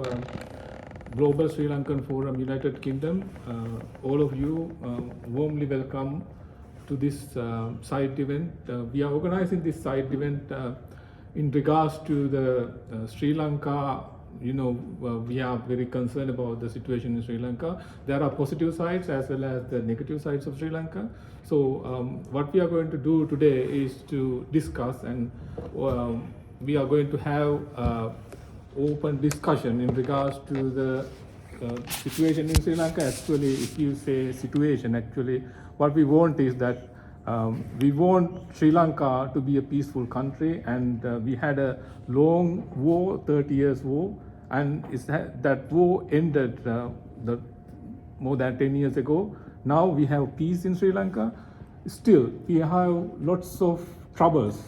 uh, Global Sri Lankan Forum, United Kingdom. All of you warmly welcome to this side event. We are organizing this side event in regards to the Sri Lanka. We are very concerned about the situation in Sri Lanka. There are positive sides as well as the negative sides of Sri Lanka. So what we are going to do today is to discuss, and we are going to have open discussion in regards to the situation in Sri Lanka. Actually, if you say situation, actually what we want is that we want Sri Lanka to be a peaceful country, and we had a long war, 30 years war, and that war ended more than 10 years ago. Now we have peace in Sri Lanka. Still, we have lots of troubles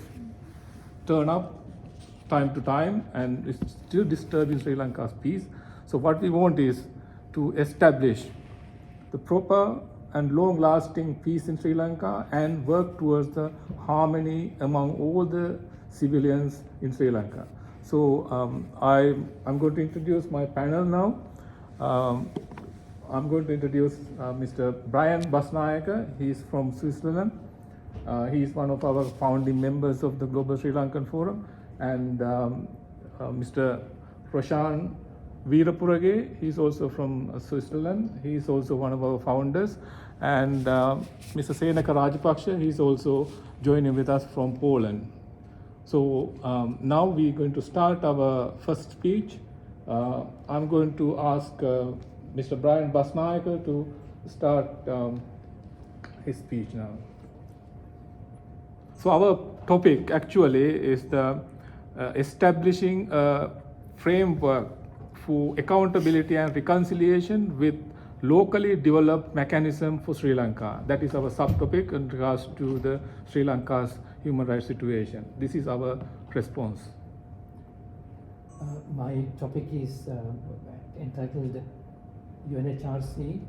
turn up time to time, and it's still disturbing Sri Lanka's peace. So what we want is to establish the proper and long-lasting peace in Sri Lanka and work towards the harmony among all the civilians in Sri Lanka. So I'm going to introduce my panel now. I'm going to introduce Mr. Brian Basnayaka. He's from Switzerland. He is one of our founding members of the Global Sri Lankan Forum. And Mr. Roshan Veerapurage, he's also from Switzerland. He's also one of our founders. And Mr. Senaka Rajapaksa, he's also joining with us from Poland. So now we're going to start our first speech. I'm going to ask Mr. Brian Basnayaka to start his speech now. So our topic actually is the establishing a framework for accountability and reconciliation with locally developed mechanism for Sri Lanka. That is our subtopic in regards to the Sri Lanka's human rights situation. This is our response. My topic is entitled UNHRC,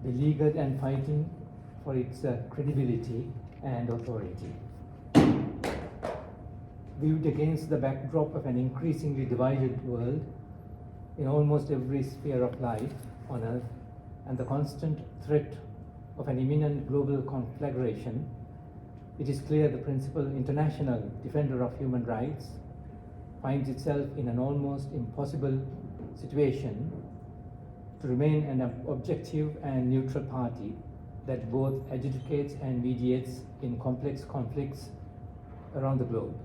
beleaguered and fighting for its credibility and authority. Viewed against the backdrop of an increasingly divided world in almost every sphere of life on Earth, and the constant threat of an imminent global conflagration, it is clear the principal international defender of human rights finds itself in an almost impossible situation to remain an objective and neutral party that both adjudicates and mediates in complex conflicts around the globe.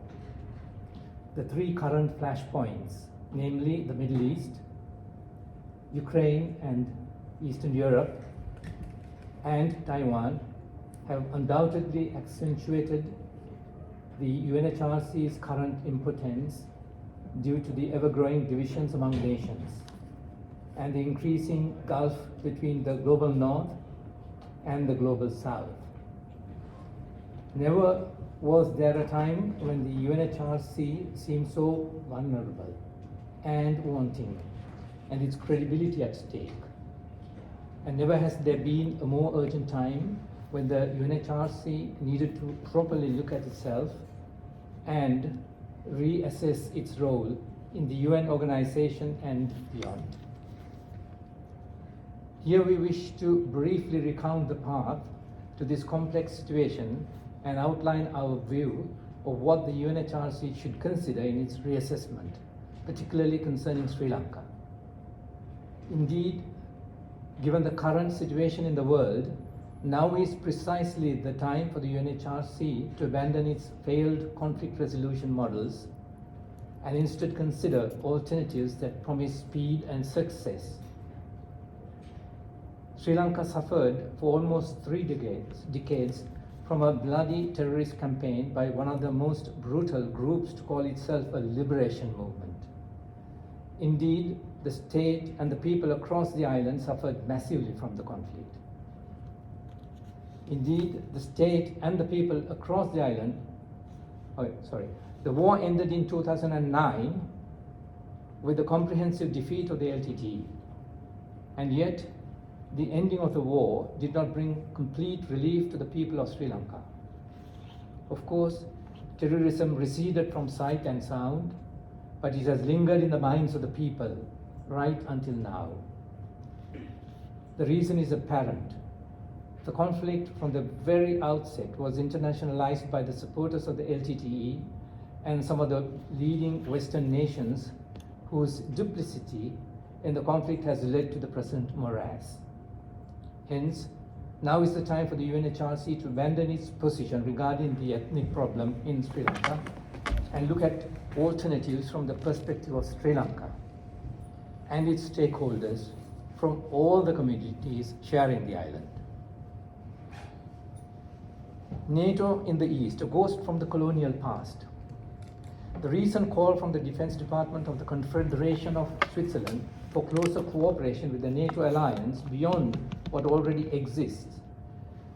The three current flashpoints, namely the Middle East, Ukraine and Eastern Europe, and Taiwan, have undoubtedly accentuated the UNHRC's current impotence due to the ever-growing divisions among nations and the increasing gulf between the global north and the global south. Never was there a time when the UNHRC seemed so vulnerable and wanting, and its credibility at stake. And never has there been a more urgent time when the UNHRC needed to properly look at itself and reassess its role in the UN organization and beyond. Here we wish to briefly recount the path to this complex situation and outline our view of what the UNHRC should consider in its reassessment, particularly concerning Sri Lanka. Indeed, given the current situation in the world, now is precisely the time for the UNHRC to abandon its failed conflict resolution models and instead consider alternatives that promise speed and success. Sri Lanka suffered for almost 3 decades from a bloody terrorist campaign by one of the most brutal groups to call itself a liberation movement. Indeed, the state and the people across the island suffered massively from the conflict. Indeed, the state and the people across the island, the war ended in 2009 with the comprehensive defeat of the LTTE, and yet the ending of the war did not bring complete relief to the people of Sri Lanka. Of course, terrorism receded from sight and sound, but it has lingered in the minds of the people right until now. The reason is apparent. The conflict from the very outset was internationalized by the supporters of the LTTE and some of the leading Western nations whose duplicity in the conflict has led to the present morass. Hence, now is the time for the UNHRC to abandon its position regarding the ethnic problem in Sri Lanka and look at alternatives from the perspective of Sri Lanka and its stakeholders from all the communities sharing the island. NATO in the East, a ghost from the colonial past. The recent call from the Defense Department of the Confederation of Switzerland for closer cooperation with the NATO alliance beyond what already exists,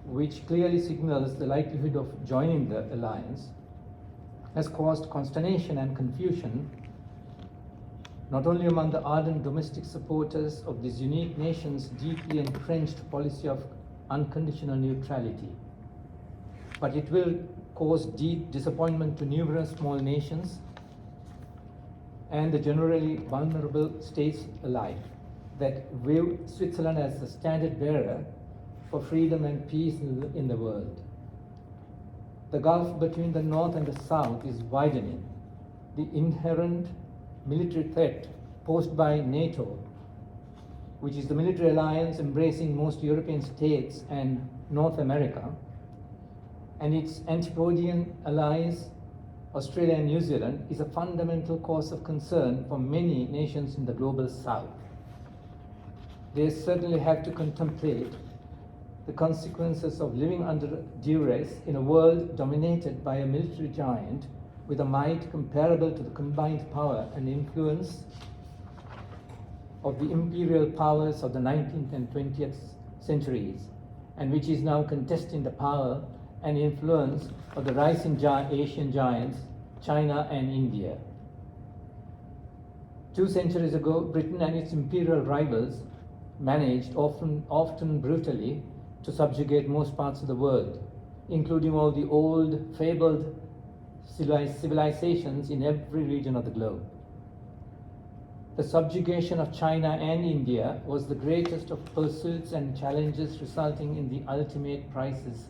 which clearly signals the likelihood of joining the alliance, has caused consternation and confusion not only among the ardent domestic supporters of this unique nation's deeply entrenched policy of unconditional neutrality, but it will cause deep disappointment to numerous small nations and the generally vulnerable states alike that view Switzerland as the standard bearer for freedom and peace in the world. The gulf between the North and the South is widening. The inherent military threat posed by NATO, which is the military alliance embracing most European states and North America, and its antipodian allies, Australia and New Zealand, is a fundamental cause of concern for many nations in the global South. They certainly have to contemplate the consequences of living under duress in a world dominated by a military giant with a might comparable to the combined power and influence of the imperial powers of the 19th and 20th centuries, and which is now contesting the power and influence of the rising Asian giants, China and India. 2 centuries ago, Britain and its imperial rivals managed, often brutally, to subjugate most parts of the world, including all the old, fabled civilizations in every region of the globe. The subjugation of China and India was the greatest of pursuits and challenges, resulting in the ultimate crisis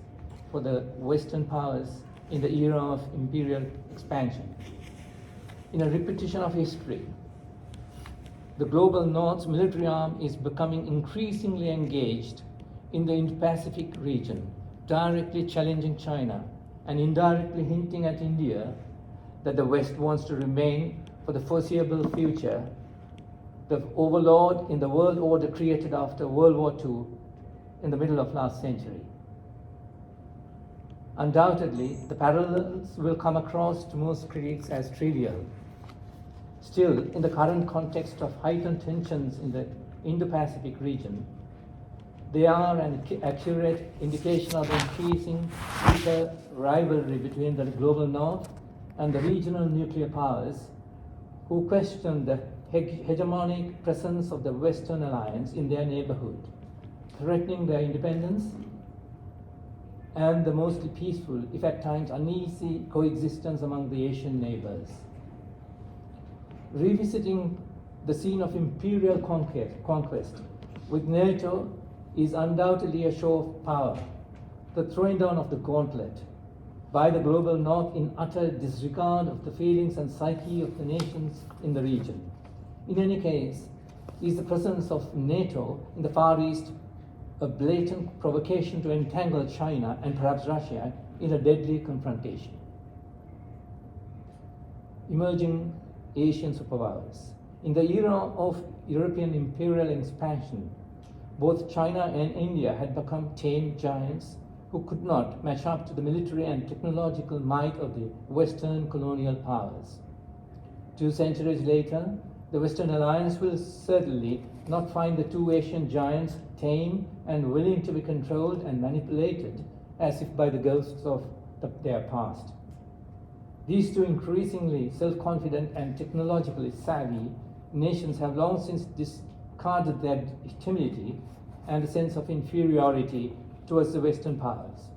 for the Western powers in the era of imperial expansion. In a repetition of history, the global North's military arm is becoming increasingly engaged in the Indo-Pacific region, directly challenging China and indirectly hinting at India that the West wants to remain, for the foreseeable future, the overlord in the world order created after World War II in the middle of last century. Undoubtedly, the parallels will come across to most critics as trivial. Still, in the current context of heightened tensions in the Indo-Pacific region, they are an accurate indication of the increasing bitter rivalry between the global North and the regional nuclear powers who question the hegemonic presence of the Western alliance in their neighborhood, threatening their independence and the mostly peaceful, if at times uneasy, coexistence among the Asian neighbors. Revisiting the scene of imperial conquest with NATO is undoubtedly a show of power, the throwing down of the gauntlet by the global North in utter disregard of the feelings and psyche of the nations in the region. In any case, is the presence of NATO in the Far East a blatant provocation to entangle China and perhaps Russia in a deadly confrontation? Emerging Asian superpowers. In the era of European imperial expansion, both China and India had become tame giants who could not match up to the military and technological might of the Western colonial powers. 2 centuries later, the Western alliance will certainly not find the 2 Asian giants tame and willing to be controlled and manipulated as if by the ghosts of their past. These 2 increasingly self-confident and technologically savvy nations have long since discarded their timidity and a sense of inferiority towards the Western powers.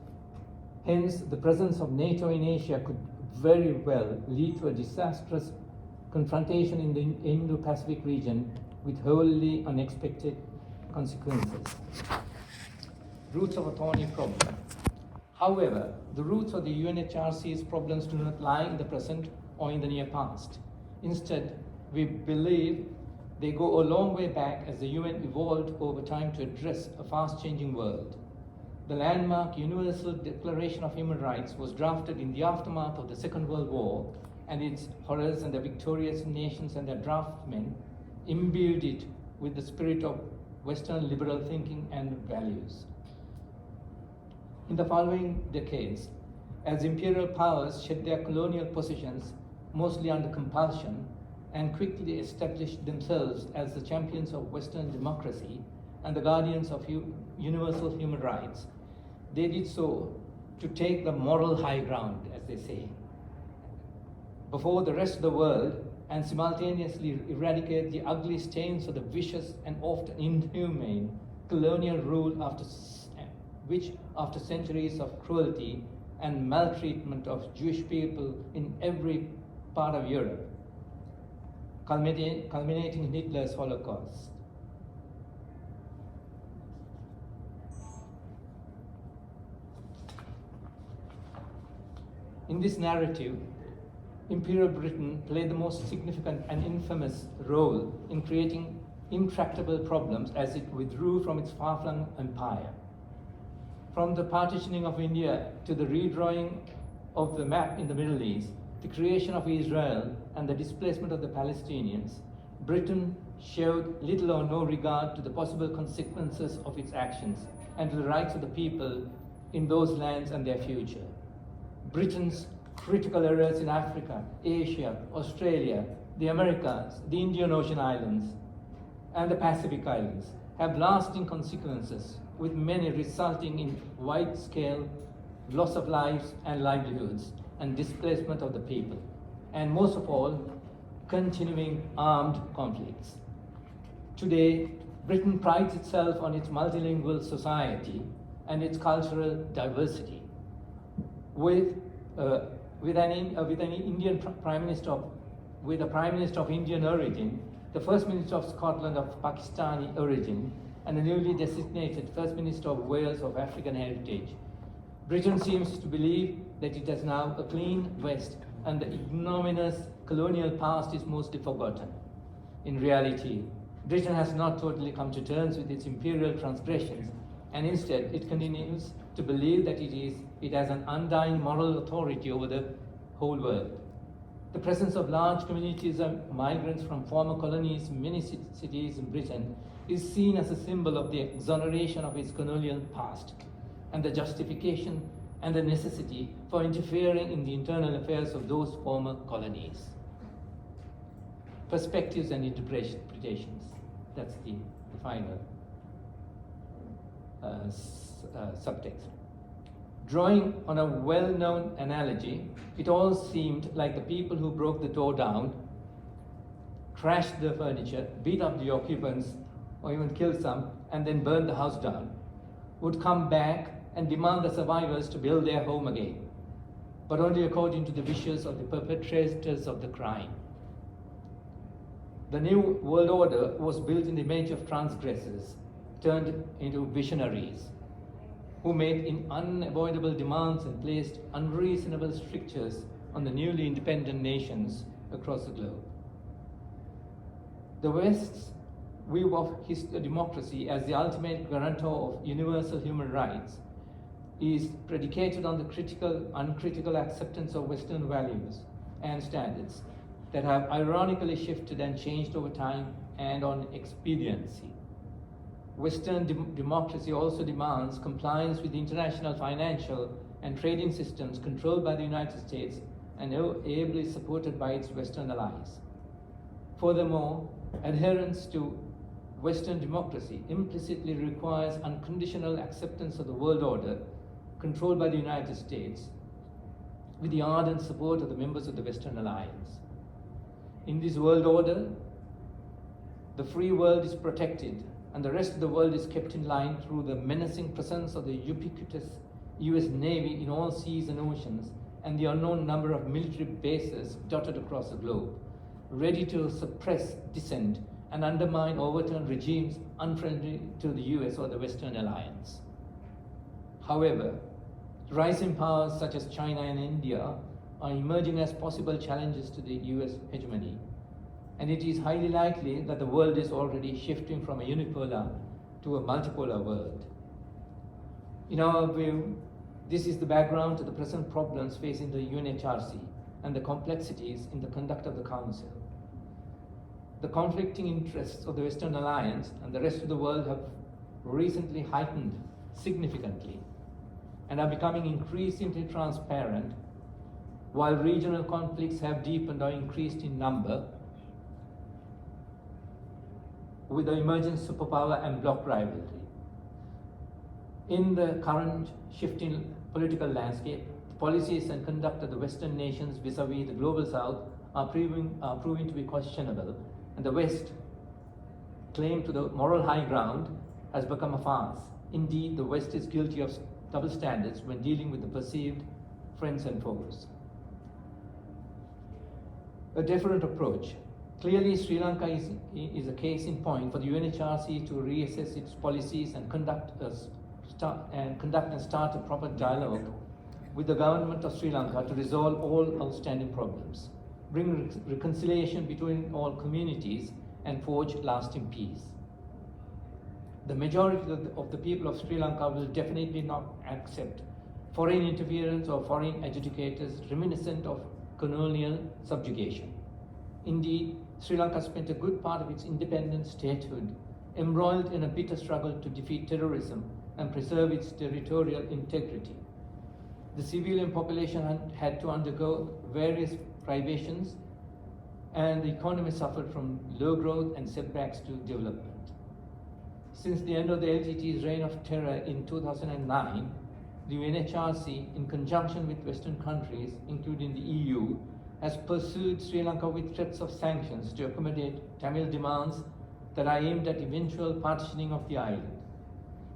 Hence, the presence of NATO in Asia could very well lead to a disastrous confrontation in the Indo-Pacific region with wholly unexpected consequences. Roots of a thorny problem. However, the roots of the UNHRC's problems do not lie in the present or in the near past. Instead, we believe they go a long way back as the UN evolved over time to address a fast-changing world. The landmark Universal Declaration of Human Rights was drafted in the aftermath of the Second World War, and its horrors and the victorious nations and their draftsmen imbued it with the spirit of Western liberal thinking and values. In the following decades, as imperial powers shed their colonial possessions, mostly under compulsion, and quickly established themselves as the champions of Western democracy and the guardians of universal human rights, they did so to take the moral high ground, as they say, before the rest of the world, and simultaneously eradicate the ugly stains of the vicious and often inhumane colonial rule which, after centuries of cruelty and maltreatment of Jewish people in every part of Europe, culminating in Hitler's Holocaust. In this narrative, Imperial Britain played the most significant and infamous role in creating intractable problems as it withdrew from its far-flung empire. From the partitioning of India to the redrawing of the map in the Middle East, the creation of Israel and the displacement of the Palestinians, Britain showed little or no regard to the possible consequences of its actions and to the rights of the people in those lands and their future. Britain's critical errors in Africa, Asia, Australia, the Americas, the Indian Ocean Islands, and the Pacific Islands have lasting consequences, with many resulting in wide-scale loss of lives and livelihoods and displacement of the people, and most of all, continuing armed conflicts. Today, Britain prides itself on its multilingual society and its cultural diversity. With a prime minister of Indian origin, the First Minister of Scotland of Pakistani origin, and a newly designated First Minister of Wales of African heritage, Britain seems to believe that it has now a clean West and the ignominious colonial past is mostly forgotten. In reality, Britain has not totally come to terms with its imperial transgressions, and instead it continues to believe that it has an undying moral authority over the whole world. The presence of large communities of migrants from former colonies in many cities in Britain is seen as a symbol of the exoneration of its colonial past and the justification and the necessity for interfering in the internal affairs of those former colonies. Perspectives and interpretations. That's the final subtext. Drawing on a well-known analogy, it all seemed like the people who broke the door down, crashed the furniture, beat up the occupants, or even killed some, and then burned the house down, would come back and demand the survivors to build their home again, but only according to the wishes of the perpetrators of the crime. The new world order was built in the image of transgressors, turned into visionaries, who made unavoidable demands and placed unreasonable strictures on the newly independent nations across the globe. The West's view of democracy as the ultimate guarantor of universal human rights is predicated on the uncritical acceptance of Western values and standards that have ironically shifted and changed over time, and on expediency. Western democracy also demands compliance with international financial and trading systems controlled by the United States and ably supported by its Western allies. Furthermore, adherence to Western democracy implicitly requires unconditional acceptance of the world order controlled by the United States, with the ardent support of the members of the Western Alliance. In this world order, the free world is protected and the rest of the world is kept in line through the menacing presence of the ubiquitous US Navy in all seas and oceans, and the unknown number of military bases dotted across the globe, ready to suppress dissent and undermine or overturn regimes unfriendly to the US or the Western alliance. However, rising powers such as China and India are emerging as possible challenges to the US hegemony, and it is highly likely that the world is already shifting from a unipolar to a multipolar world. In our view, this is the background to the present problems facing the UNHRC and the complexities in the conduct of the Council. The conflicting interests of the Western Alliance and the rest of the world have recently heightened significantly and are becoming increasingly transparent, while regional conflicts have deepened or increased in number with the emerging superpower and bloc rivalry. In the current shifting political landscape, the policies and conduct of the Western nations vis-a-vis the Global South are proving to be questionable, and the West claim to the moral high ground has become a farce. Indeed, the West is guilty of double standards when dealing with the perceived friends and foes. A different approach. Clearly, Sri Lanka is a case in point for the UNHRC to reassess its policies and conduct and start a proper dialogue with the government of Sri Lanka to resolve all outstanding problems, bring reconciliation between all communities, and forge lasting peace. The majority of the people of Sri Lanka will definitely not accept foreign interference or foreign adjudicators reminiscent of colonial subjugation. Indeed, Sri Lanka spent a good part of its independent statehood embroiled in a bitter struggle to defeat terrorism and preserve its territorial integrity. The civilian population had to undergo various privations, and the economy suffered from low growth and setbacks to development. Since the end of the LTT's reign of terror in 2009, the UNHRC, in conjunction with Western countries, including the EU, has pursued Sri Lanka with threats of sanctions to accommodate Tamil demands that are aimed at eventual partitioning of the island.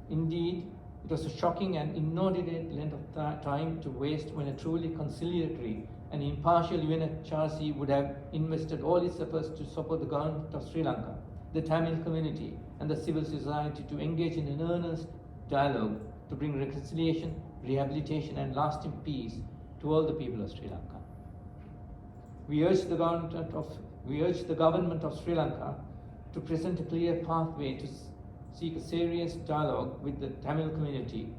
Indeed, it was a shocking and inordinate length of time to waste when a truly conciliatory and impartial UNHRC would have invested all its efforts to support the government of Sri Lanka, the Tamil community, and the civil society to engage in an earnest dialogue to bring reconciliation, rehabilitation, and lasting peace to all the people of Sri Lanka. We urge the government of Sri Lanka to present a clear pathway to seek a serious dialogue with the Tamil community,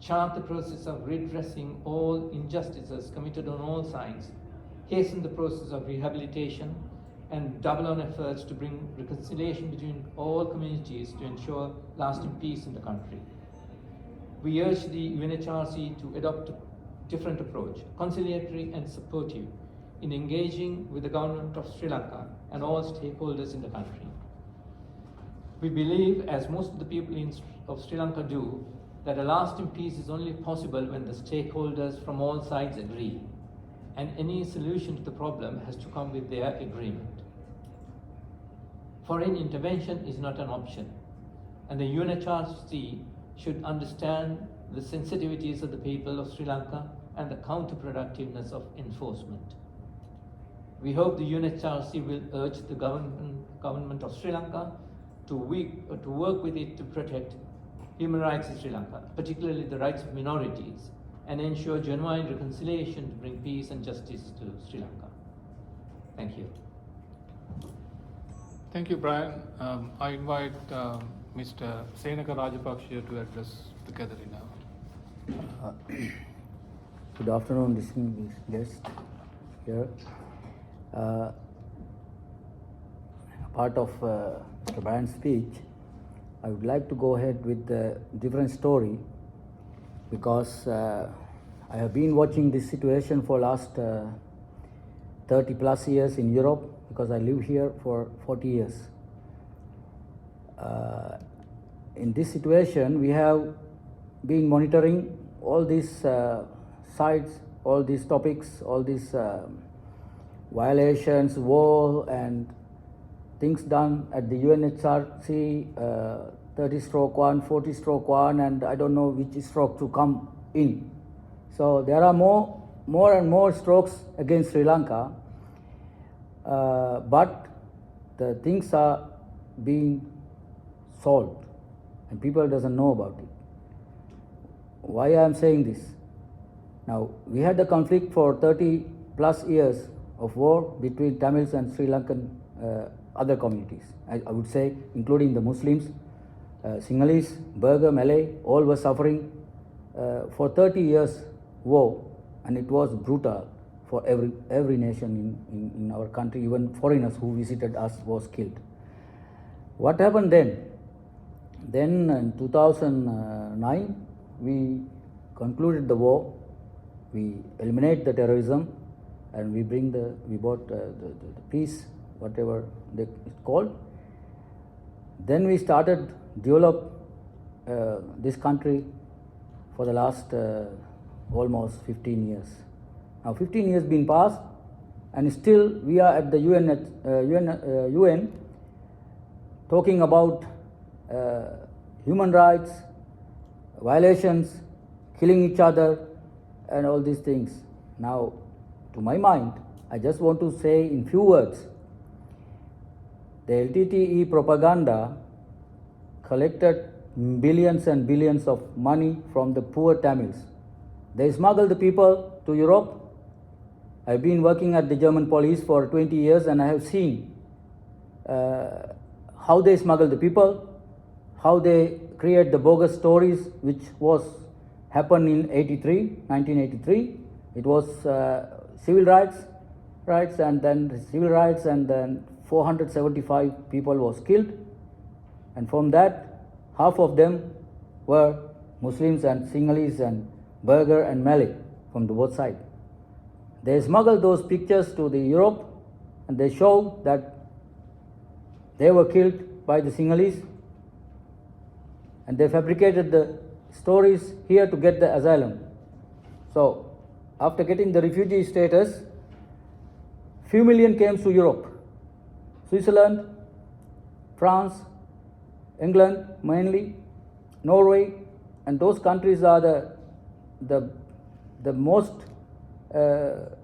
chart the process of redressing all injustices committed on all sides, hasten the process of rehabilitation, and double on efforts to bring reconciliation between all communities to ensure lasting peace in the country. We urge the UNHRC to adopt a different approach, conciliatory and supportive, in engaging with the government of Sri Lanka and all stakeholders in the country. We believe, as most of the people of Sri Lanka do, that a lasting peace is only possible when the stakeholders from all sides agree, and any solution to the problem has to come with their agreement. Foreign intervention is not an option, and the UNHRC should understand the sensitivities of the people of Sri Lanka and the counterproductiveness of enforcement. We hope the UNHRC will urge the government of Sri Lanka to work with it to protect human rights in Sri Lanka, particularly the rights of minorities, and ensure genuine reconciliation to bring peace and justice to Sri Lanka. Thank you. Thank you, Brian. I invite Mr. Senaka Rajapaksa to address the gathering now. Good afternoon, distinguished guests here. Part of Mr. Brian's speech, I would like to go ahead with a different story because I have been watching this situation for last 30 plus years in Europe because I live here for 40 years. In this situation, we have been monitoring all these sides, all these topics, all these violations, war, and things done at the UNHRC, 30/1, 40/1, and I don't know which stroke to come in. So there are more and more strokes against Sri Lanka, but the things are being solved and people doesn't know about it. Why I am saying this? Now, we had the conflict for 30 plus years of war between Tamils and Sri Lankan other communities. I would say, including the Muslims, Sinhalese, Burgher, Malay, all were suffering for 30 years war, and it was brutal for every nation in our country. Even foreigners who visited us was killed. What happened then? Then in 2009, we concluded the war. We eliminate the terrorism, and we brought the peace, whatever it's called. Then we started develop this country for the last almost 15 years. Now 15 years been passed, and still we are at the UN talking about human rights, violations, killing each other, and all these things. Now, to my mind, I just want to say in few words, the LTTE propaganda collected billions and billions of money from the poor Tamils. They smuggled the people to Europe. I've been working at the German police for 20 years, and I have seen how they smuggle the people, how they create the bogus stories, which was happened in 1983. It was civil rights, and then civil rights, and then 475 people was killed, and from that, half of them were Muslims and Sinhalese and Burgher and Malay from the both sides. They smuggled those pictures to the Europe, and they show that they were killed by the Sinhalese, and they fabricated the stories here to get the asylum. So, after getting the refugee status, few million came to Europe. Switzerland, France, England mainly, Norway, and those countries are the most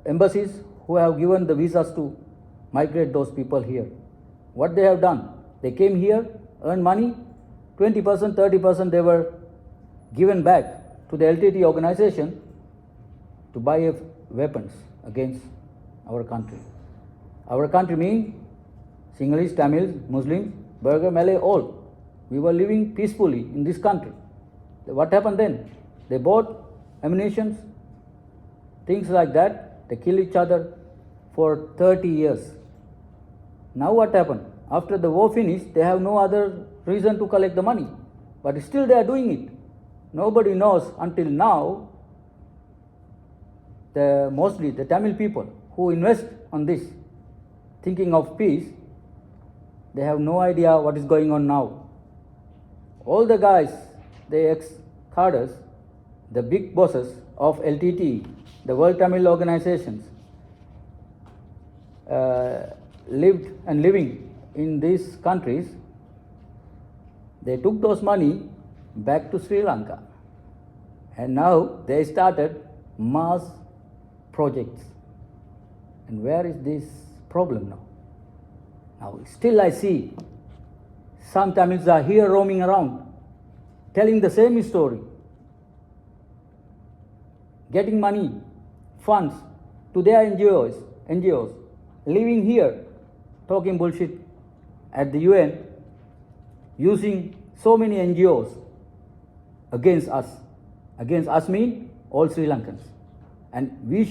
embassies who have given the visas to migrate those people here. What they have done? They came here, earned money, 20%, 30% they were given back to the LTT organization to buy weapons against our country. Our country means Sinhalese, Tamils, Muslims, Burgher, Malay, all. We were living peacefully in this country. What happened then? They bought ammunitions, things like that. They kill each other for 30 years. Now what happened? After the war finished, they have no other reason to collect the money. But still they are doing it. Nobody knows until now, mostly the Tamil people who invest on this, thinking of peace, they have no idea what is going on now. All the guys, the ex-cadres, the big bosses of LTT, the World Tamil organizations, lived and living in these countries. They took those money back to Sri Lanka, and now they started mass projects. And where is this problem now? Now still I see some Tamils are here roaming around, telling the same story, getting money, funds to their NGOs, living here, talking bullshit at the UN, using so many NGOs against us. Against us mean all Sri Lankans. And we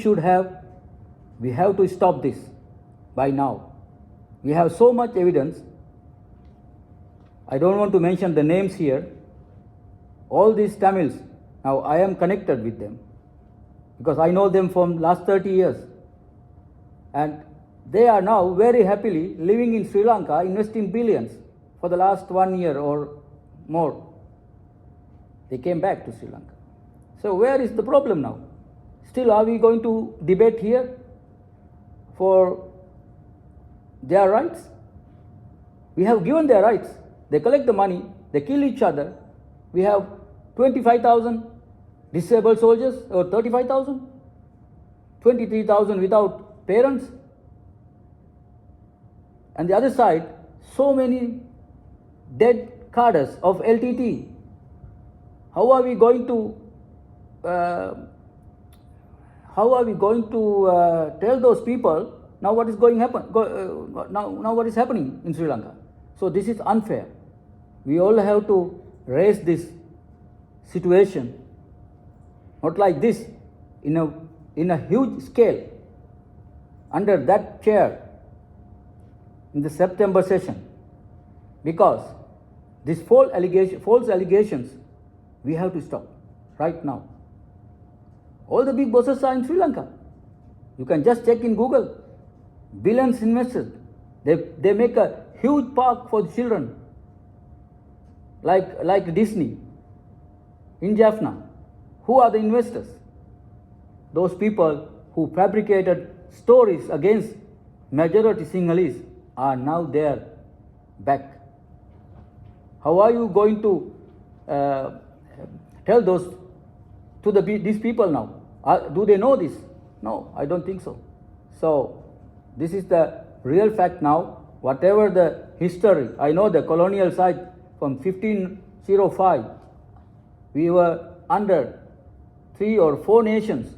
have to stop this by now. We have so much evidence. I don't want to mention the names here. All these Tamils, now I am connected with them because I know them from last 30 years. And they are now very happily living in Sri Lanka, investing billions for the last 1 year or more. They came back to Sri Lanka. So where is the problem now? Still, are we going to debate here for their rights? We have given their rights. They collect the money, they kill each other. We have 25,000 disabled soldiers, or 35,000, 23,000 without parents. And the other side, so many dead cadres of LTT. How are we going to tell those people now what is now what is happening in Sri Lanka? So this is unfair. We all have to raise this situation, not like this, in a huge scale, under that chair in the September session, because these false allegations we have to stop right now. All the big bosses are in Sri Lanka. You can just check in Google. Billions invested. They make a huge park for the children, like Disney in Jaffna. Who are the investors? Those people who fabricated stories against majority Sinhalese are now there back. How are you going to tell those to these people now? Do they know this? No, I don't think so. So this is the real fact now. Whatever the history, I know the colonial side from 1505, we were under 3 or 4 nations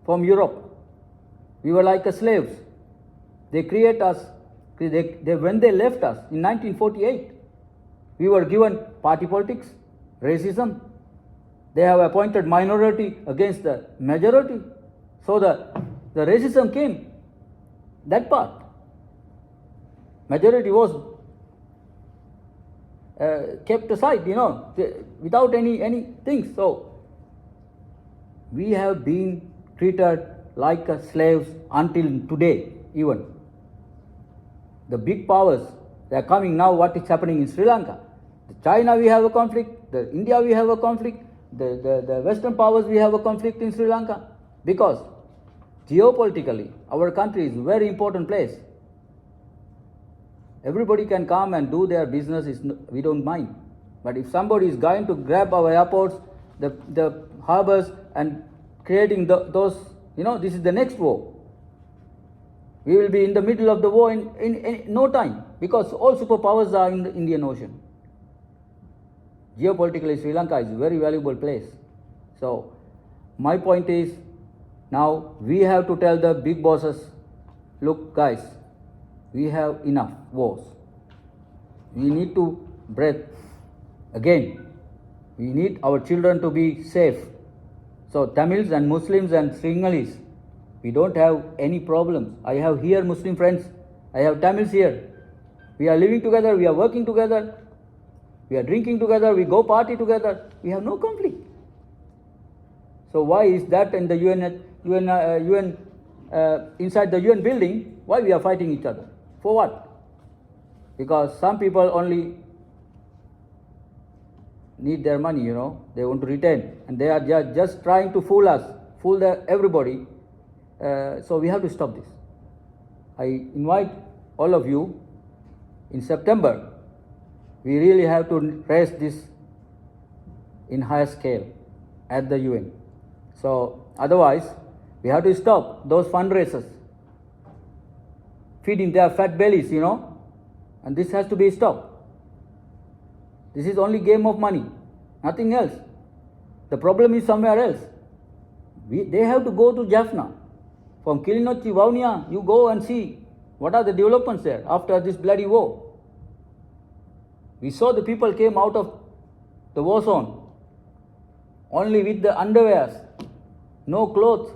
from Europe. We were like slaves. They create us. When they left us in 1948, we were given party politics, racism. They have appointed minority against the majority. So the racism came, that part. Majority was kept aside, without any things. So we have been treated like slaves until today, even. The big powers, they are coming now. What is happening in Sri Lanka? China, we have a conflict. India, we have a conflict. The Western powers, we have a conflict in Sri Lanka. Because geopolitically, our country is a very important place. Everybody can come and do their business, we don't mind. But if somebody is going to grab our airports, the harbors, and creating those, this is the next war. We will be in the middle of the war in no time, because all superpowers are in the Indian Ocean. Geopolitically, Sri Lanka is a very valuable place. So my point is, now we have to tell the big bosses, look guys, we have enough wars. We need to breathe again. We need our children to be safe. So Tamils and Muslims and Sinhalese, we don't have any problems. I have here Muslim friends, I have Tamils here. We are living together, we are working together, we are drinking together, we go party together. We have no conflict. So why is that in the UN inside the UN building, why we are fighting each other? For what? Because some people only need their money, they want to retain, and they are just trying to fool us, everybody. So we have to stop this. I invite all of you in September. We really have to raise this in higher scale at the UN. So otherwise, we have to stop those fundraisers feeding their fat bellies, and this has to be stopped. This is only game of money, nothing else. The problem is somewhere else. They have to go to Jaffna. From Kilinochchi, Vavuniya, you go and see what are the developments there after this bloody war. We saw the people came out of the war zone only with the underwears, no clothes,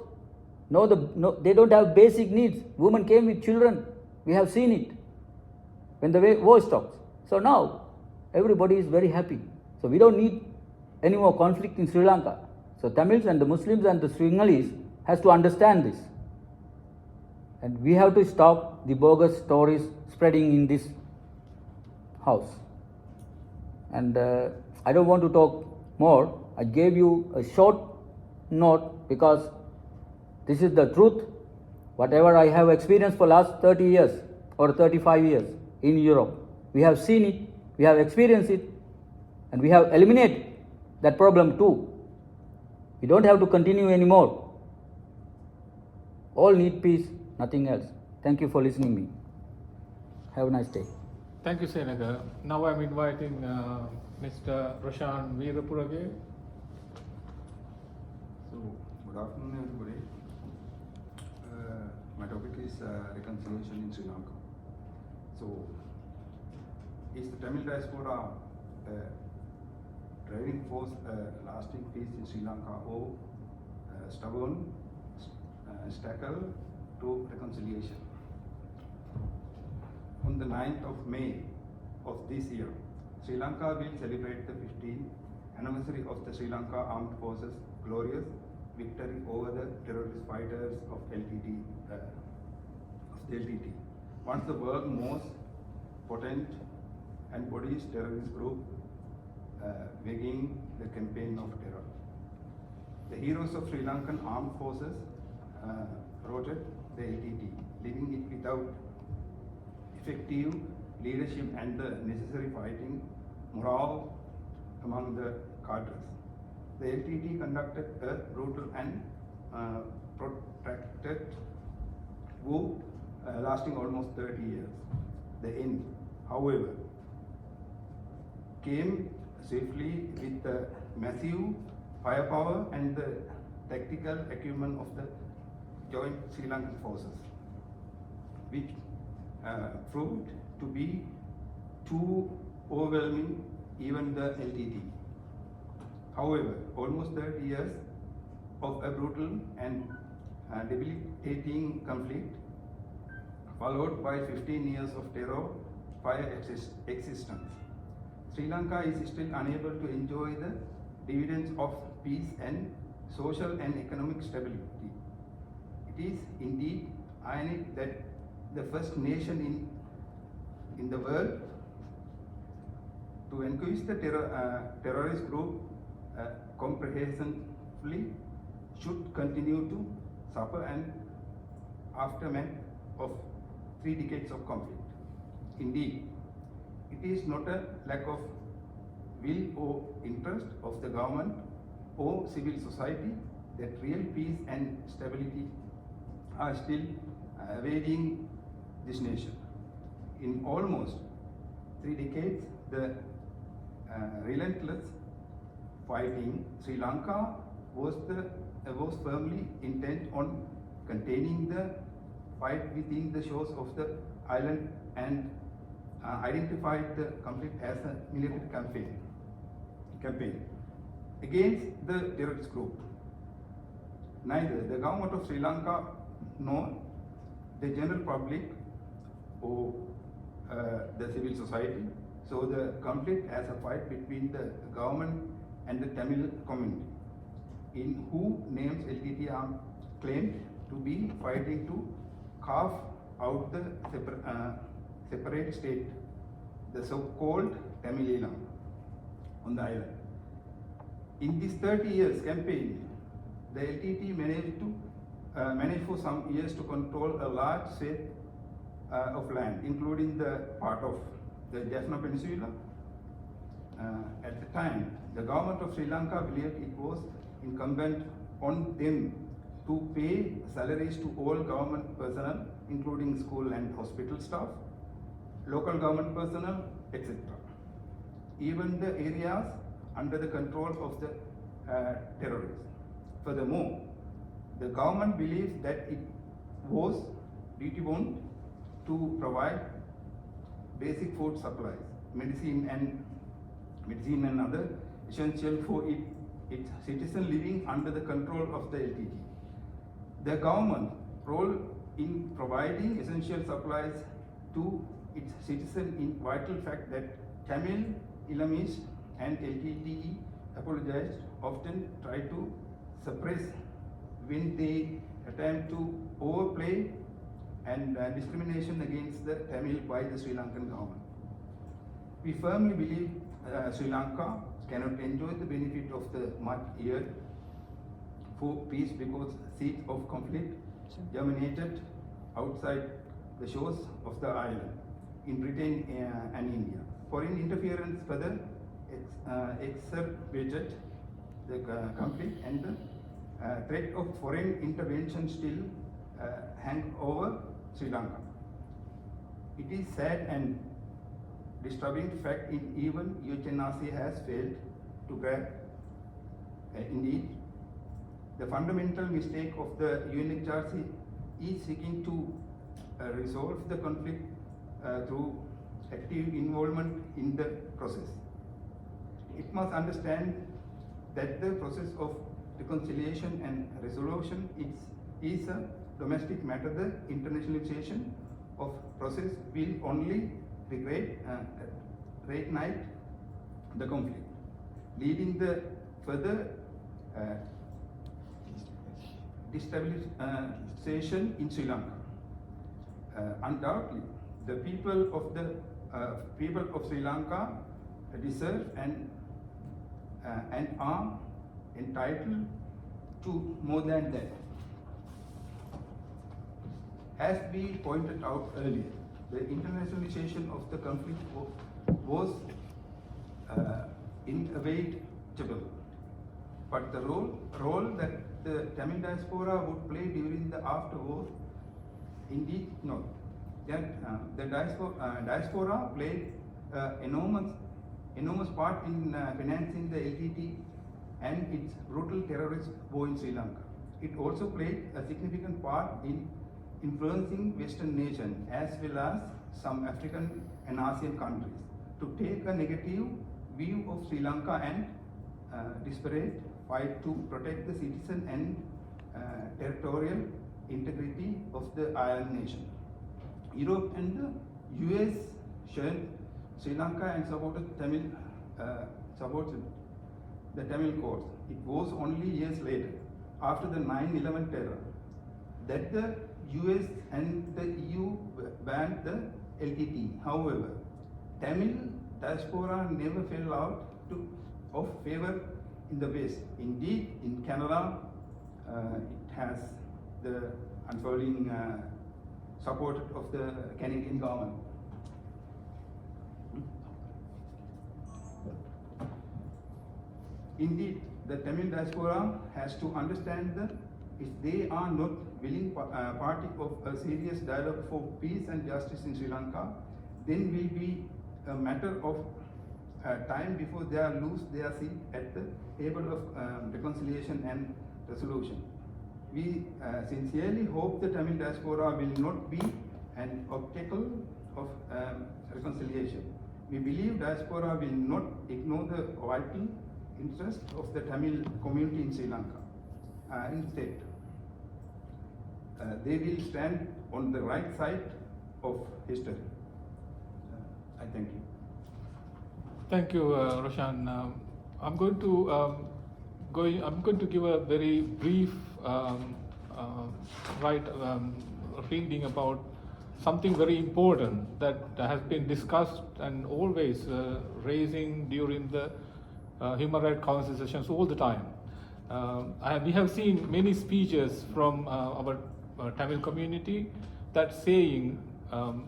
they don't have basic needs. Women came with children. We have seen it when the war stopped. So now everybody is very happy. So we don't need any more conflict in Sri Lanka. So Tamils and the Muslims and the Sinhalese has to understand this. And we have to stop the bogus stories spreading in this house. And I don't want to talk more. I gave you a short note because this is the truth. Whatever I have experienced for last 30 years or 35 years in Europe, we have seen it, we have experienced it, and we have eliminated that problem too. We don't have to continue anymore. All need peace, nothing else. Thank you for listening to me. Have a nice day. Thank you, Senator. Now I'm inviting Mr. Prashant Veerapurage. So, good afternoon, everybody. My topic is reconciliation in Sri Lanka. So, is the Tamil diaspora driving force lasting peace in Sri Lanka or stubborn stackle to reconciliation? On the 9th of May of this year, Sri Lanka will celebrate the 15th anniversary of the Sri Lanka Armed Forces glorious victory over the terrorist fighters of LTT. Once the world's most potent and body's terrorist group beginning the campaign of terror. The heroes of Sri Lankan Armed Forces routed the LTT, leaving it without effective leadership and the necessary fighting morale among the cadres. The LTT conducted a brutal and protracted war lasting almost 30 years. The end, however, came swiftly with the massive firepower and the tactical acumen of the joint Sri Lankan forces, which proved to be too overwhelming even the LTT. However, almost 30 years of a brutal and debilitating conflict, followed by 15 years of terror fire existence. Sri Lanka is still unable to enjoy the dividends of peace and social and economic stability. It is indeed ironic that the first nation in the world to encourage the terrorist group comprehensively should continue to suffer an aftermath of 3 decades of conflict. Indeed, it is not a lack of will or interest of the government or civil society that real peace and stability are still awaiting this nation. In almost 3 decades, the relentless fighting, Sri Lanka was firmly intent on containing the fight within the shores of the island and identified the conflict as a military campaign against the terrorist group. Neither the government of Sri Lanka nor the general public or the civil society saw the conflict as a fight between the government and the Tamil community, in whose names LTT claimed to be fighting to carve out the separate state, the so-called Tamilelam on the island. In this 30 years campaign, the LTT managed for some years to control a large set of land, including the part of the Jaffna Peninsula. At the time, the government of Sri Lanka believed it was incumbent on them to pay salaries to all government personnel, including school and hospital staff, local government personnel, etc. Even the areas under the control of the terrorists. Furthermore, the government believes that it was duty-bound to provide basic food supplies, medicine and other essential for its citizen living under the control of the LTT. The government role in providing essential supplies to its citizen in vital fact that Tamil, Ilamis and LTTE apologized often try to suppress when they attempt to overplay and discrimination against the Tamil by the Sri Lankan government. We firmly believe Sri Lanka cannot enjoy the benefit of the much year for peace because seeds of conflict germinated outside the shores of the island in Britain and India. Foreign interference further exacerbated the conflict, and the threat of foreign intervention still hang over Sri Lanka. It is sad and disturbing fact in even UNHCR has failed to grab. Indeed, the fundamental mistake of the UNHRC is seeking to resolve the conflict through active involvement in the process. It must understand that the process of reconciliation and resolution is a domestic matter. The internationalization of process will only reignite the conflict, leading the further destabilization in Sri Lanka. Undoubtedly, the people of Sri Lanka deserve and are entitled to more than that. As we pointed out earlier, the internationalization of the conflict was inevitable, but the role that the Tamil diaspora would play during the afterwar, indeed not. The diaspora played enormous part in financing the LTT and its brutal terrorist war in Sri Lanka. It also played a significant part in influencing Western nations as well as some African and ASEAN countries to take a negative view of Sri Lanka and desperate fight to protect the citizen and territorial integrity of the island nation. Europe and the US shunned Sri Lanka and supported the Tamil cause. It was only years later, after the 9/11 terror, that the US and the EU banned the LTT. However, Tamil diaspora never fell out of favor in the West. Indeed, in Canada, it has the unfolding support of the Canadian government. Indeed, the Tamil diaspora has to understand that if they are not willing party of a serious dialogue for peace and justice in Sri Lanka, then will be a matter of time before they lose their seat at the table of reconciliation and resolution. We sincerely hope the Tamil diaspora will not be an obstacle of reconciliation. We believe diaspora will not ignore the vital interest of the Tamil community in Sri Lanka. Instead, they will stand on the right side of history. I thank you. Thank you, Roshan. I'm going to give a very brief reading about something very important that has been discussed and always raising during the Human Rights Council sessions all the time. We have seen many speeches from our Tamil community that saying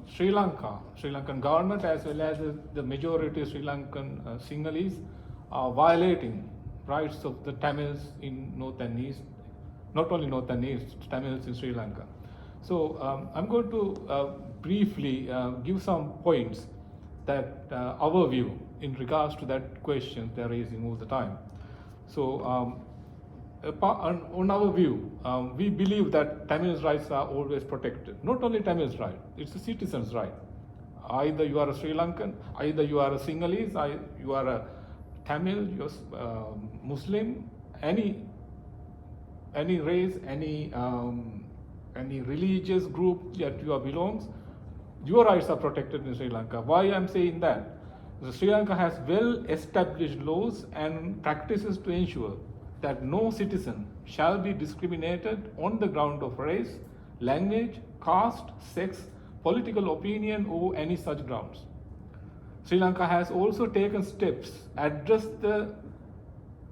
Sri Lankan government as well as the majority Sri Lankan Sinhalese are violating rights of the Tamils in North and East, not only North and East, Tamils in Sri Lanka. So I'm going to briefly give some points that our view in regards to that question they're raising all the time. So on our view, we believe that Tamils' rights are always protected. Not only Tamils' right, it's a citizen's right. Either you are a Sri Lankan, either you are a Sinhalese, you are a Tamil, you're Muslim, any race, any religious group that you belongs, your rights are protected in Sri Lanka. Why I'm saying that? Sri Lanka has well-established laws and practices to ensure that no citizen shall be discriminated on the ground of race, language, caste, sex, political opinion, or any such grounds. Sri Lanka has also taken steps to address the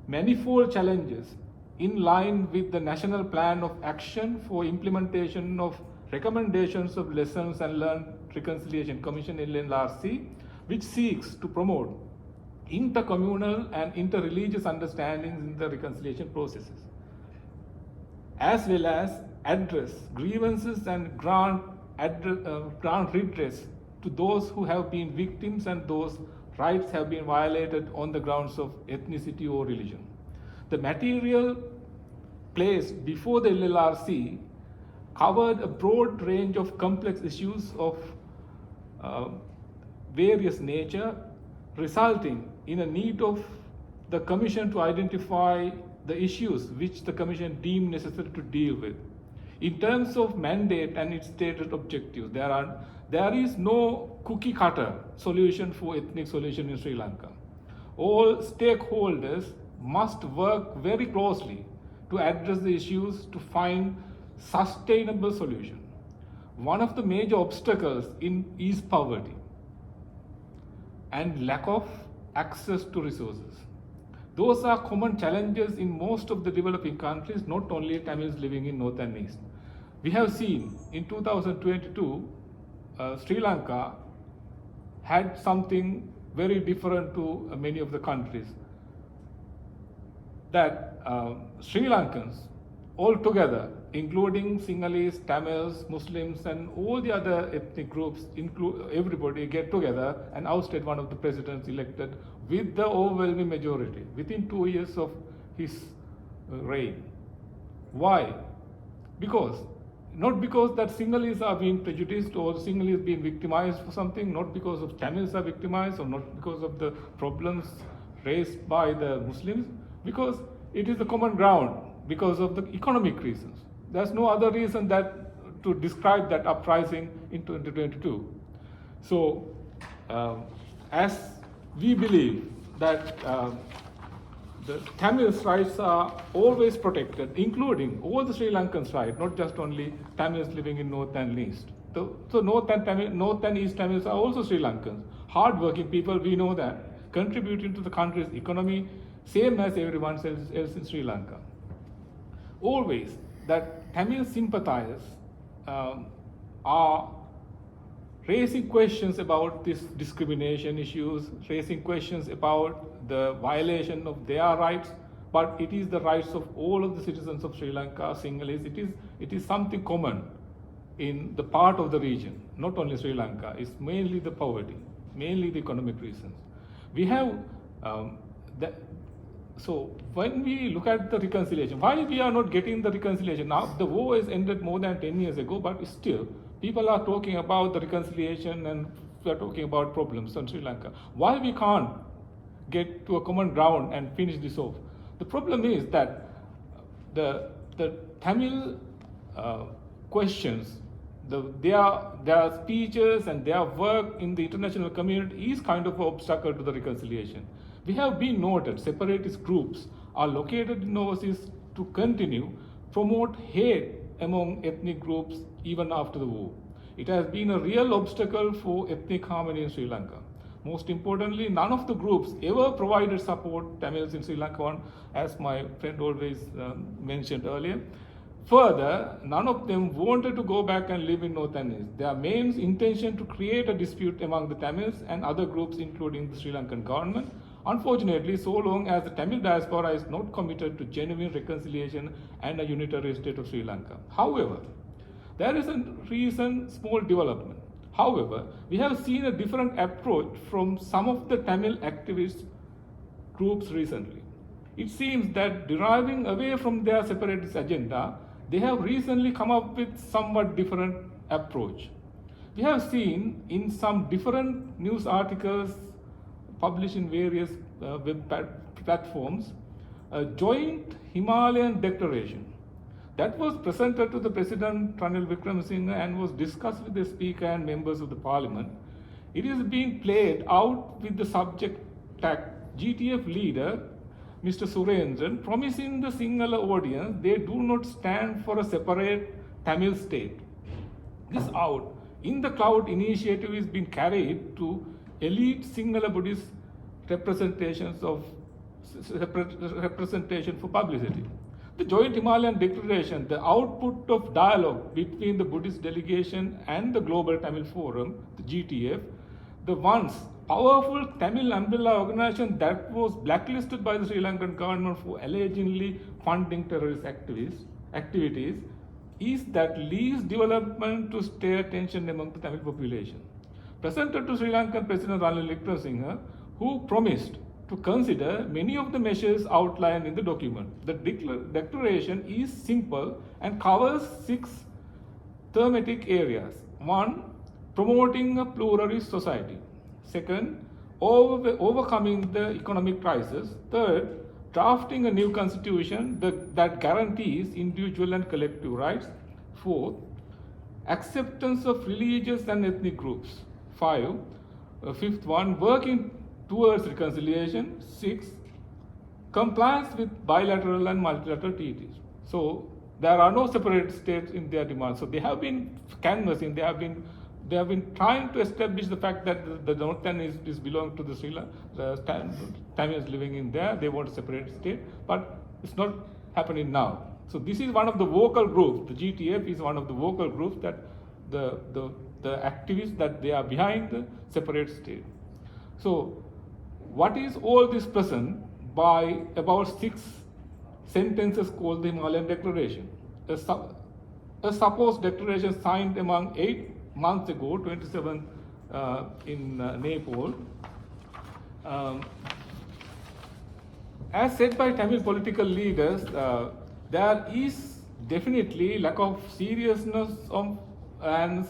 manifold challenges in line with the National Plan of Action for Implementation of Recommendations of Lessons and Learned Reconciliation Commission LLRC, which seeks to promote intercommunal and interreligious understandings in the reconciliation processes, as well as address grievances and grant redress to those who have been victims and those rights have been violated on the grounds of ethnicity or religion. The material placed before the LLRC covered a broad range of complex issues of various nature, resulting in a need of the Commission to identify the issues which the Commission deemed necessary to deal with. In terms of mandate and its stated objectives, there is no cookie cutter solution for ethnic solution in Sri Lanka. All stakeholders must work very closely to address the issues to find sustainable solution. One of the major obstacles is poverty and lack of access to resources. Those are common challenges in most of the developing countries, not only Tamils living in North and East. We have seen in 2022, Sri Lanka had something very different to many of the countries. That Sri Lankans altogether, including Sinhalese, Tamils, Muslims, and all the other ethnic groups, everybody get together and ousted one of the presidents elected with the overwhelming majority within 2 years of his reign. Why? Not because that Sinhalese are being prejudiced or Sinhalese being victimized for something, not because of Tamils are victimized or not because of the problems raised by the Muslims, because it is the common ground, because of the economic reasons. There's no other reason that to describe that uprising in 2022. So, as we believe that the Tamils' rights are always protected, including all the Sri Lankans' rights, not just only Tamils living in North and East. So North and East Tamils are also Sri Lankans, hard-working people, we know that, contributing to the country's economy, same as everyone else in Sri Lanka. Always that Tamil sympathizers are raising questions about these discrimination issues, raising questions about the violation of their rights, but it is the rights of all of the citizens of Sri Lanka, Sinhalese. It is something common in the part of the region, not only Sri Lanka. It's mainly the poverty, mainly the economic reasons. We have so when we look at the reconciliation, why we are not getting the reconciliation? Now the war has ended more than 10 years ago, but still people are talking about the reconciliation and we are talking about problems in Sri Lanka. Why we can't get to a common ground and finish this off? The problem is that the Tamil questions, their speeches and their work in the international community is kind of an obstacle to the reconciliation. We have been noted separatist groups are located in overseas to continue promote hate among ethnic groups even after the war. It has been a real obstacle for ethnic harmony in Sri Lanka. Most importantly, none of the groups ever provided support Tamils in Sri Lanka, as my friend always mentioned earlier. Further, none of them wanted to go back and live in North and East. Their main intention to create a dispute among the Tamils and other groups, including the Sri Lankan government. Unfortunately, so long as the Tamil diaspora is not committed to genuine reconciliation and a unitary state of Sri Lanka. However, there is a recent small development. However, we have seen a different approach from some of the Tamil activist groups recently. It seems that deriving away from their separatist agenda, they have recently come up with somewhat different approach. We have seen in some different news articles published in various web platforms, a joint Himalayan declaration that was presented to the President Ranil Wickremesinghe and was discussed with the Speaker and members of the Parliament. It is being played out with the subject tag GTF leader Mr. Surendran promising the Sinhala audience they do not stand for a separate Tamil state. This out in the cloud initiative is being carried to elite Sinhala Buddhist representation for publicity. The Joint Himalayan Declaration, the output of dialogue between the Buddhist delegation and the Global Tamil Forum, the GTF, the once powerful Tamil umbrella organization that was blacklisted by the Sri Lankan government for allegedly funding terrorist activities, is that least development to stir tension among the Tamil population. presented to Sri Lankan President Ranil Wickremesinghe, who promised to consider many of the measures outlined in the document. The declaration is simple and covers 6 thematic areas. 1. Promoting a pluralist society. 2. Overcoming the economic crisis. 3. Drafting a new constitution that guarantees individual and collective rights. 4. Acceptance of religious and ethnic groups. 5. Fifth one, working towards reconciliation. 6. Compliance with bilateral and multilateral treaties. So there are no separate states in their demands. So they have been canvassing, they have been trying to establish the fact that the Northern is belong to the Sri Lanka, the Tamils living in there, they want a separate state, but it's not happening now. So this is one of the vocal groups, the GTF is one of the vocal groups that the activists that they are behind the separate state. So what is all this present by about 6 sentences called the Himalayan Declaration? A supposed declaration signed among 8 months ago, 27 in Nepal. As said by Tamil political leaders, there is definitely lack of seriousness and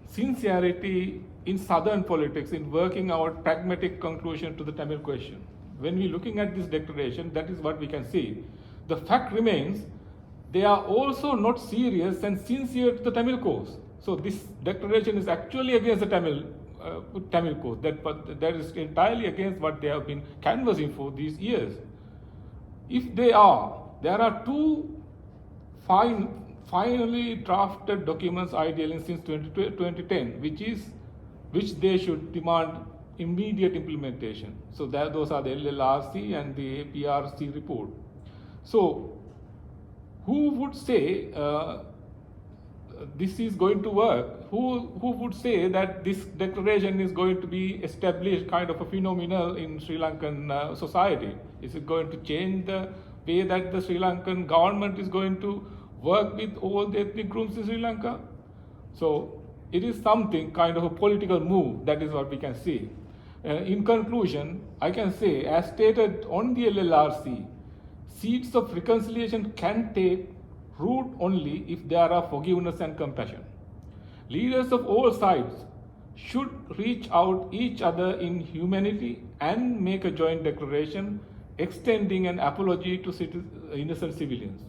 sincerity in southern politics in working out pragmatic conclusion to the Tamil question. When we're looking at this declaration, that is what we can see. The fact remains, they are also not serious and sincere to the Tamil cause. So this declaration is actually against the Tamil cause. That is entirely against what they have been canvassing for these years. If there are 2 finally drafted documents ideally since 2010, which they should demand immediate implementation. So those are the LLRC and the APRC report. So who would say this is going to work? Who would say that this declaration is going to be established kind of a phenomenon in Sri Lankan society? Is it going to change the way that the Sri Lankan government is going to work with all the ethnic groups in Sri Lanka? So it is something kind of a political move, that is what we can see. In conclusion, I can say, as stated on the LLRC, seeds of reconciliation can take root only if there are forgiveness and compassion. Leaders of all sides should reach out each other in humanity and make a joint declaration extending an apology to innocent civilians.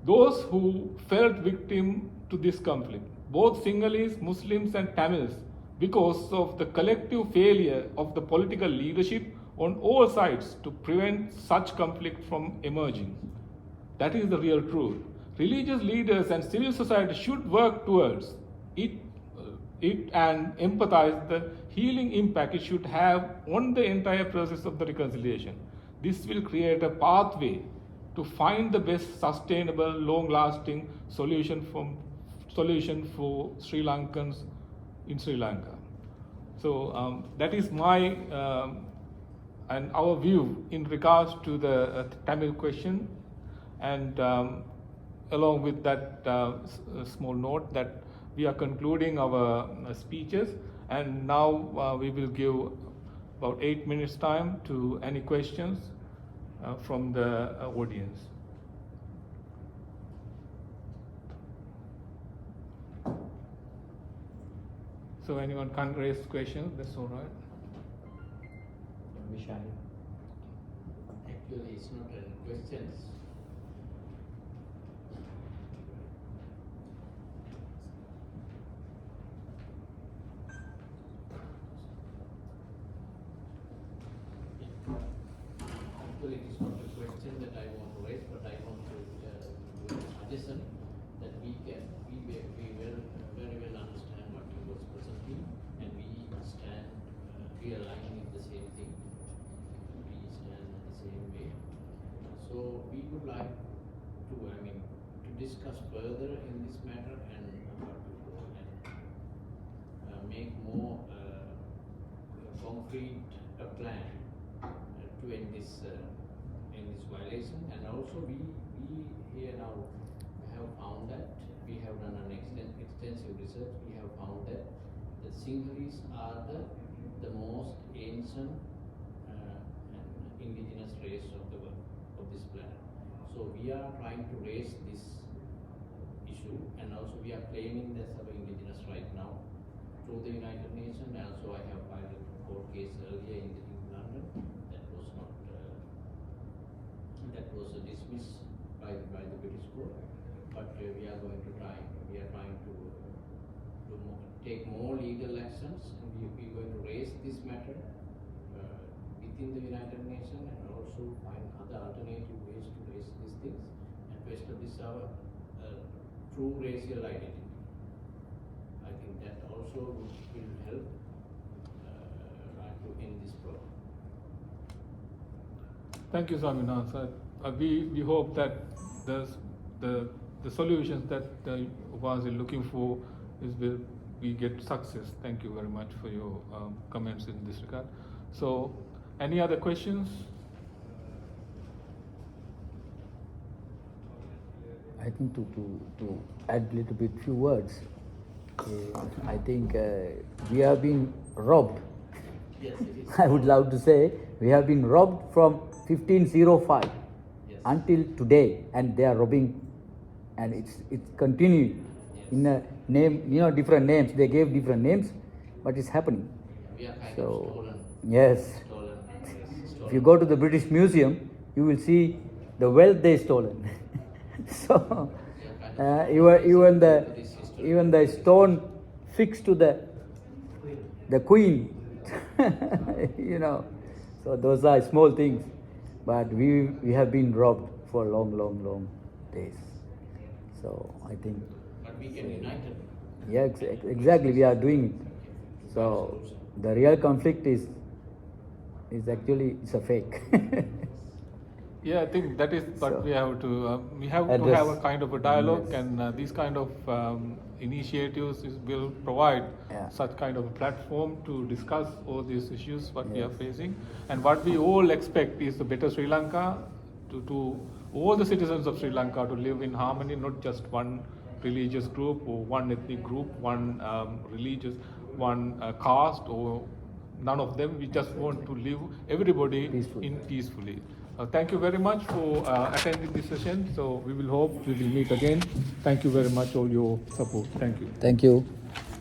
Those who felt victim to this conflict, both Sinhalese, Muslims and Tamils, because of the collective failure of the political leadership on all sides to prevent such conflict from emerging. That is the real truth. Religious leaders and civil society should work towards it and empathize the healing impact it should have on the entire process of the reconciliation. This will create a pathway to find the best sustainable, long-lasting solution for Sri Lankans in Sri Lanka. So that is my and our view in regards to the Tamil question, and along with that small note that we are concluding our speeches, and now we will give about 8 minutes time to any questions from the audience. So anyone can raise questions, that's all right. Vishal. Actually, it's not any questions. Actually, it is not a question that I want to raise, but I want to do a suggestion that we very well understand what you was presenting, and we stand, we are aligning in the same thing. We stand in the same way. So we would like to, to discuss further in this matter and make more concrete plan to end this violation. And also we here now have found that we have done an extensive research. We have found that the Sinhalese are the most ancient and indigenous race of the world, of this planet. So we are trying to raise this issue, and also we are claiming this as our indigenous right now through the United Nations. And also I have filed a court case earlier in London that was not that was dismissed by the British court. But we are going to try. We are trying to take more legal actions, and we are going to raise this matter within the United Nations, and also find other alternative ways to raise these things and to establish our true racial identity. I think that also will help to end this problem. Thank you, Swaminathan sir. We hope that the solutions that was looking for will we get success. Thank you very much for your comments in this regard. So, any other questions? I think to add a little bit few words, I think we have been robbed. Yes, it is. I would love to say we have been robbed from 1505 Yes. until today, and they are robbing, and it's continuing in a name, different names. They gave different names, but it's happening. We are kind So of stolen. yes, Stolen. if you go to the British Museum, you will see the wealth they stolen. So even the stone fixed to the queen, So those are small things, but we have been robbed for long days. So I think, But we can unite it. yeah, exactly, we are doing it. So the real conflict is actually it's a fake. Yeah, I think that is what So, we have to address. have a kind of a dialogue, Yes. and these kind of initiatives will provide Yeah. such kind of a platform to discuss all these issues what we are Yes. facing, and what we all expect is a better Sri Lanka, to all the citizens of Sri Lanka to live in harmony, not just one religious group or one ethnic group, one religious, one caste, or none of them. We just want to live everybody Peacefully. peacefully. Thank you very much for attending this session. So we will hope we will meet again. Thank you very much all your support. Thank you. Thank you.